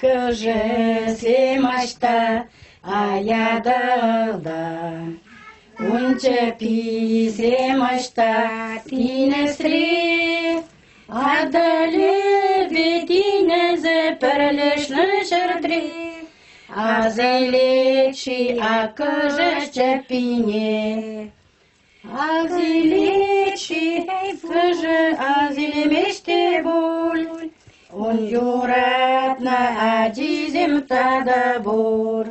Кыжы семашта аядалда. Унча пи семашта тинесри. Адали бетинезе перлешны шертри. Азелечи акыжы чапине. Азелечи кыжы азелемеште боль. Он юратна адизем тадабур.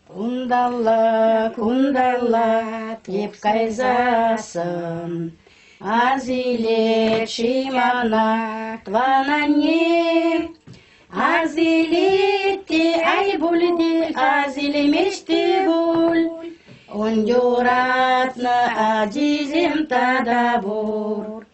Кундалла, кундалла, теп кайзасын. Азилечи мана тванане. Азилетти ай бульди, азилемеште боль. Он юратна адизем тадабур.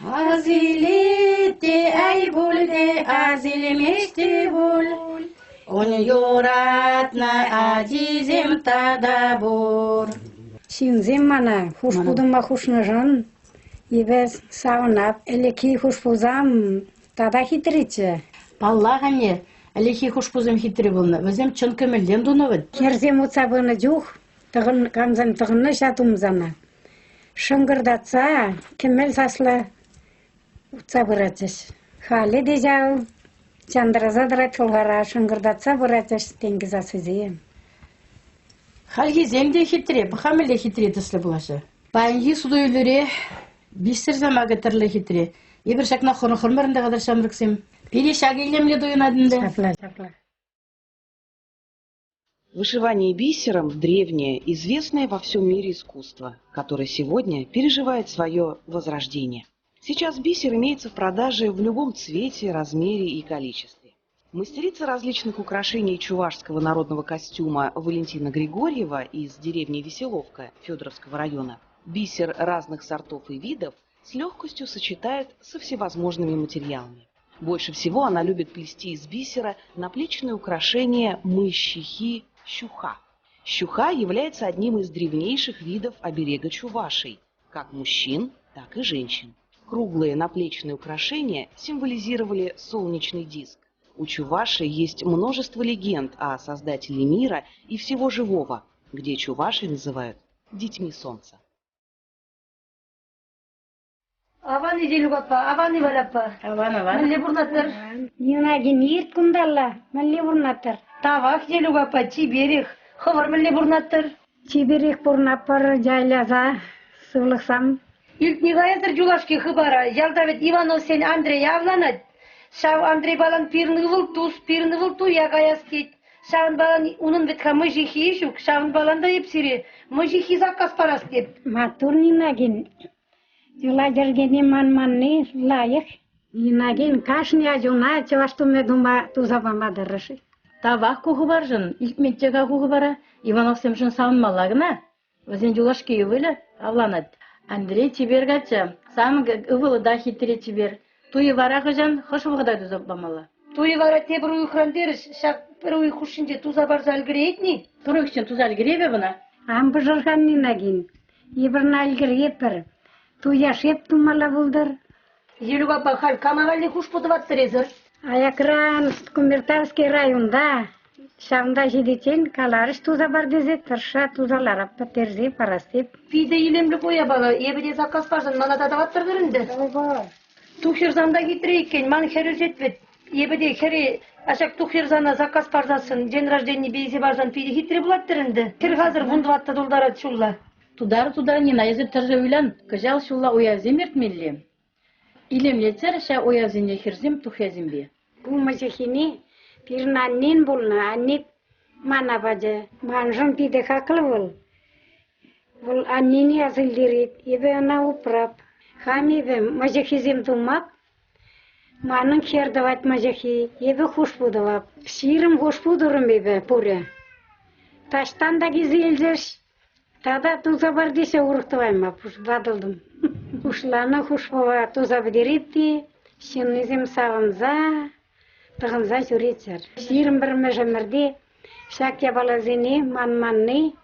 Азилетти ай бульди, азилемеште боль. Он юратна адизем тадабур. Синзем мана, хуш будыма хушныжын. Ибез саунап, элеки хуш бузам, тада хитриче. Паллағане, әлеки хуш бузам хитри болны. Өзем чын көмелден дуновыд. Керзем уцабыны жух, камзам тығынны шатумзана. Шыңгырдатса, кемел саслы уцабыратыш. Хали дежау, чандыразадыра тылғара, шыңгырдатса бұратыш, тенгіза сөзейем. Халгизем де хитри, бұхамеле хитри тыслы бұлашы. Байынги суду үйлері, бистер замағы тірлі хитри. Ебір шакна хұрмырында қадар шамрыксем. Пири шагилемле дуын адынды. Шапла. Вышивание бисером – древнее, известное во всем мире искусство, которое сегодня переживает свое возрождение. Сейчас бисер имеется в продаже в любом цвете, размере и количестве. Мастерица различных украшений чувашского народного костюма Валентина Григорьева из деревни Веселовка Федоровского района бисер разных сортов и видов с легкостью сочетает со всевозможными материалами. Больше всего она любит плести из бисера наплечные украшения мыщихи щуха. Щуха является одним из древнейших видов оберега чувашей, как мужчин, так и женщин. Круглые наплечные украшения символизировали солнечный диск. У чувашей есть множество легенд о создателе мира и всего живого, где чувашей называют детьми солнца. Аван иделюгапа, аван ивалапа. Аван. Малли бурнатыр. Нинагин ирт кундалла, малли бурнатыр. Тавак иделюгапа, чиберих. Ховар малли бурнатыр. Чиберих бурнапыр жайлаза, сывлықсам. Илт нигайызыр жулашки хыбара. Ялдавет Иванов сен Андрей авланат. Шав Андрей балан пирны вылту ягаяс кет. Шавын балан унын ветха мыжихи ишук. Шавын балан да епсире. Мыжихи заказ парас деп. Матур нинагин. Жула жергене манманны лайық. Нинагин кашни ажуна, чаваштуме дума тузабама дырышы. Тавақ куғы бар жын, илтметтеға куғы бара. Иванов семшін сауынмалағына. Өзен жулашки евылі авланат. Андрей тибер гача. Сам ывылы да хитре тибер. Туи варағы жан хышылғыда тузабамала. Туи вара тебір уйхран деріш. Шақ бір уй хушинде туза барза алгірейтні. Тұры үшін туза алгіребе бұна? Амбы жырған нинагин. Ебірін алгірепір. Туя шеп тумала булдыр. Елугапа хал камағали хуш бұдываттыр езір. Аякран Кумертавский районда. Шамда жидетен каларыш туза бар дезет. Тырша тузалар терзе парастеп. Пиде елемлі боя бала. Ебеде заказ баржан мана дадаваттыр бірінді. Тухирзанда кетірейкен, ман хері жетвет. Ебеде хері ашак тухирзана заказ баржасын. Ден рождение бейзе баржан пиде хитре бұлаттырынды. Кір қазір бұндыватты долдарат шулла. Тудар нина езіп тұржы үйлен, күжал шулла оязым ертмелі. Илемлетер ша оязыне хирзім тухязымбе. Бұл мазехини пирнаннен болна, аннет мана баджа. Манжын пиде хақлы бол. Бұл аннени азылдерет, ебе ана упрап. Хам ебе мазехизем тумап. Манын хердават мазехи, ебе хуш будавап. Сирым хуш будырым ебе пуря. Таштан да гизелдеш. Тада туза бар десе урықтывайма, бадылдым. Ушланы хушбова туза бідерепті, шынызем сағынза, тығынза жүретсір. Сирым бір мәжімірде, шак ябалазыне, манманны,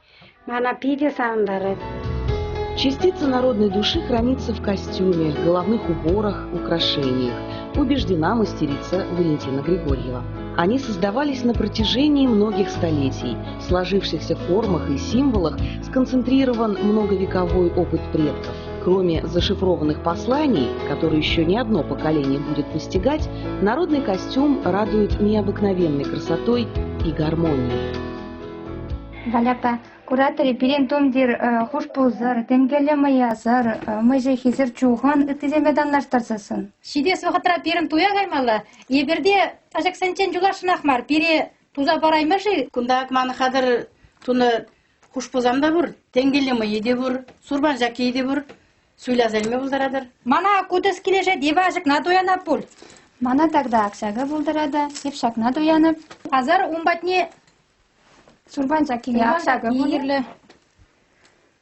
мана пиде сағындары. Частица народной души хранится в костюме, головных уборах, украшениях, убеждена мастерица Валентина Григорьева. Они создавались на протяжении многих столетий. В сложившихся формах и символах сконцентрирован многовековой опыт предков. Кроме зашифрованных посланий, которые еще не одно поколение будет постигать, народный костюм радует необыкновенной красотой и гармонией. Валяпа, кураторы перентомдир хушпузар, тенгелема язар, мэжи хизер чуган, ытыземедан наштарсасын. Шидес вахатра перін туя гаймала. Еберде ажак сенчен жулашын ахмар. Пере туза бараймашы. Кундак маны хадыр туны хушпузамда бур, тенгелема еде бур, сурбан жаки еде бур. Суйла зәлме булдарадыр. Мана кудыс кележе дева ажак на туяна пул. Мана тогда аксага булдырады, епшакна дуянып. Азар умбатне Сурбанча киге аксага булдырлы.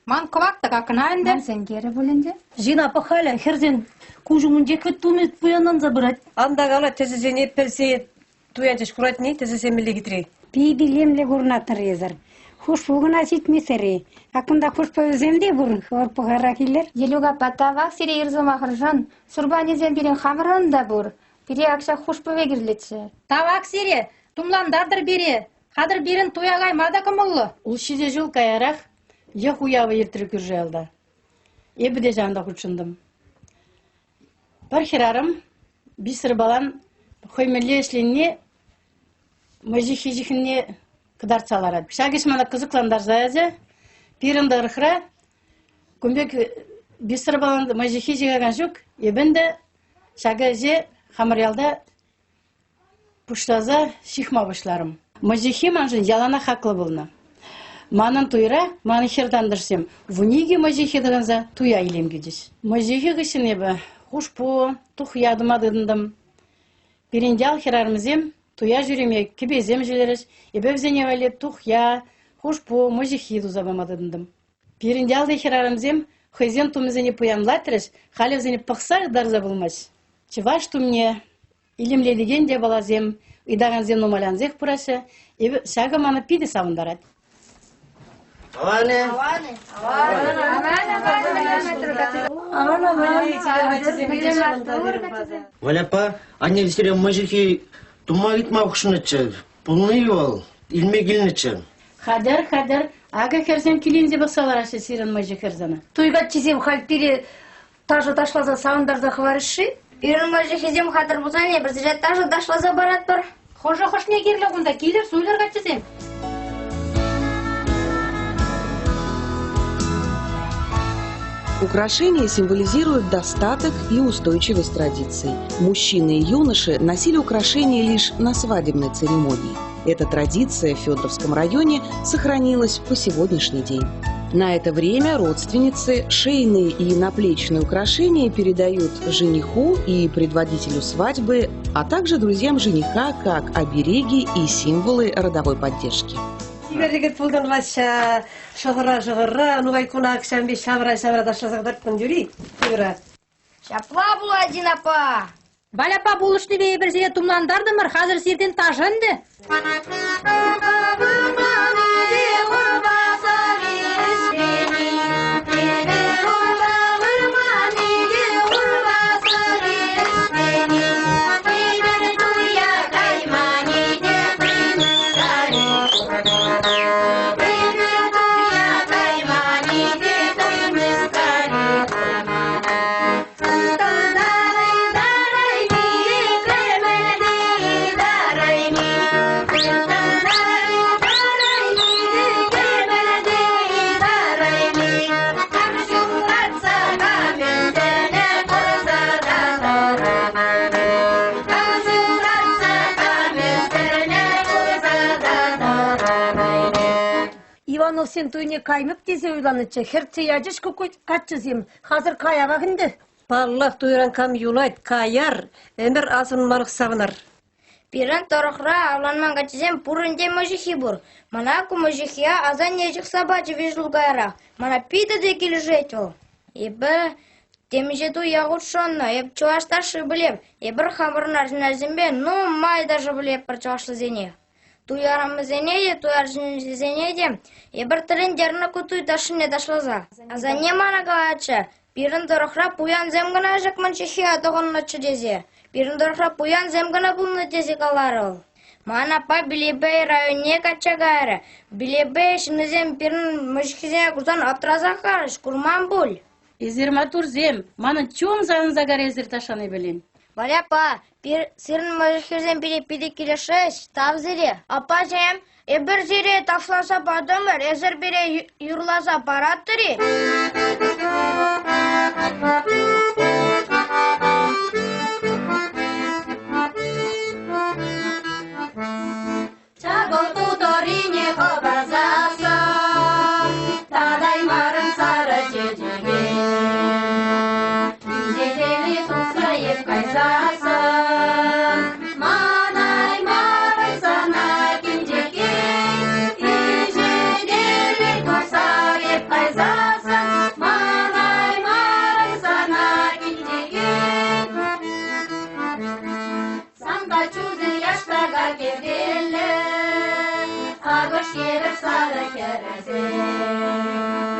Ман ковакта какына энде. Ман сен кері булынды. Жина пахаля, херзен кужумун жеквет тумет буянан забырать. Анда гала тезесен епперсе туянчеш куратни, тезесен милигитри. Би билемле гурнатыр езер. Хуш бугына ситмесери. Акында хуш повеземде бур, хор погара килер. Елуга патавак сире ирзома хыржан, сурбанезен бирен хамыран да бур. Бире акша хуш повегирлетші. Тавак сире, тумландардыр бере. Хадыр берін туягай мада кымылы. Ул шизе жыл каярах, е хуявы ертір күржі алда. Ебіде жанда құтшындым. Бір херарым, бисір балан, хоймелі ешлінне, mëjі хижихінне кыдарцаларад. Шагиш мана кызыкландар заязы, пирынды ырхыра, күмбек бисір балан mëjі хижигаган жүк, ебінді шага же хамырялда пуштаза шихма башларым. Mëjі манжын ялана хақлы болна. Манын туйра, маны хердандырсем, вуниги mëjі хедіғынза туя илем гедеш. Mëjі гішін ебі, хушпу, тух ядымадындым. Перендял херармызем, туя жүреме кебезем желеріш, ебевзене вәле тух я, хушпу, mëjі хиду забамадындым. Перендял де херармызем, хызен тумызене пуянлатырыш, халевзене пықсар дарза болмаш. Чываш тумне, илемледеген де балазем, идағанзем номалянзех пұрашы, ебі шағы маны пиде савындарад. Аване! Валяпа, анне вистере mëjіхи тума гитма ұқшынычы, пұлны ол, илме келінычы. Хадыр, ага херзем келензе басаларашы сирен mëjі херзаны. Туйгат чизем хальтире тажы ташлаза савындарда хварыши. Ирын mëjі хизем хатыр бұзане, бір зірет тажы дашлаза барат бар. Хожа хошне керлі ғында келер суйларға чізем. Украшения символизируют достаток и устойчивость традиций. Мужчины и юноши носили украшения лишь на свадебной церемонии. Эта традиция в Федоровском районе сохранилась по сегодняшний день. На это время родственницы шейные и наплечные украшения передают жениху и предводителю свадьбы, а также друзьям жениха как обереги и символы родовой поддержки. Егер пулдан ваша шагыра, нугай кунак шамби шавра дашлазагдарпын жүри. Туйра. Шапла бұл один апа. Баляпа булышты бей бірзеге тумландардымыр, хазыр сирден тажынды. Иванов сен туйне каймып тезе уйланычы, херце яжыш көкөт качызем, хазыр каяға кінді. Парлах туйран кам юлайт, каяр, әмір асын марық савынар. Пирен торохра авланман качызем пурынде mëjіхи бур. Мана ку mëjіхия азан нежік сабачы вежлу гайра. Мана пита де келжет ол. Ебі темже ту ягут шонно, еб чуашташы білеп, ебір хамырнар жиназембе, ну май даже білеп бір чуашлы зене. Туярымы зенеде, туяржын зенеде, ебір тілін дерні күтуй дашыне дашлаза. Аза не мана галачы, пирен торохра пуян земгана жак mëjіхия тоғыннычы дезе. Пирен торохра пуян земгана бұлны дезе калар ол. Мана па Билебей районе качагара. Билебей шинезем пирн мышхизе кузан аптразахарыш курман буль. Изирма турзем, мана чом занзагар езир ташаны белин. Валяпа, пир сирн мышхизем пиде килешеш, тавзире. Апа жем, эбір зире тафласа падымыр, эзір бире юрласа параттыри. Sarı kerese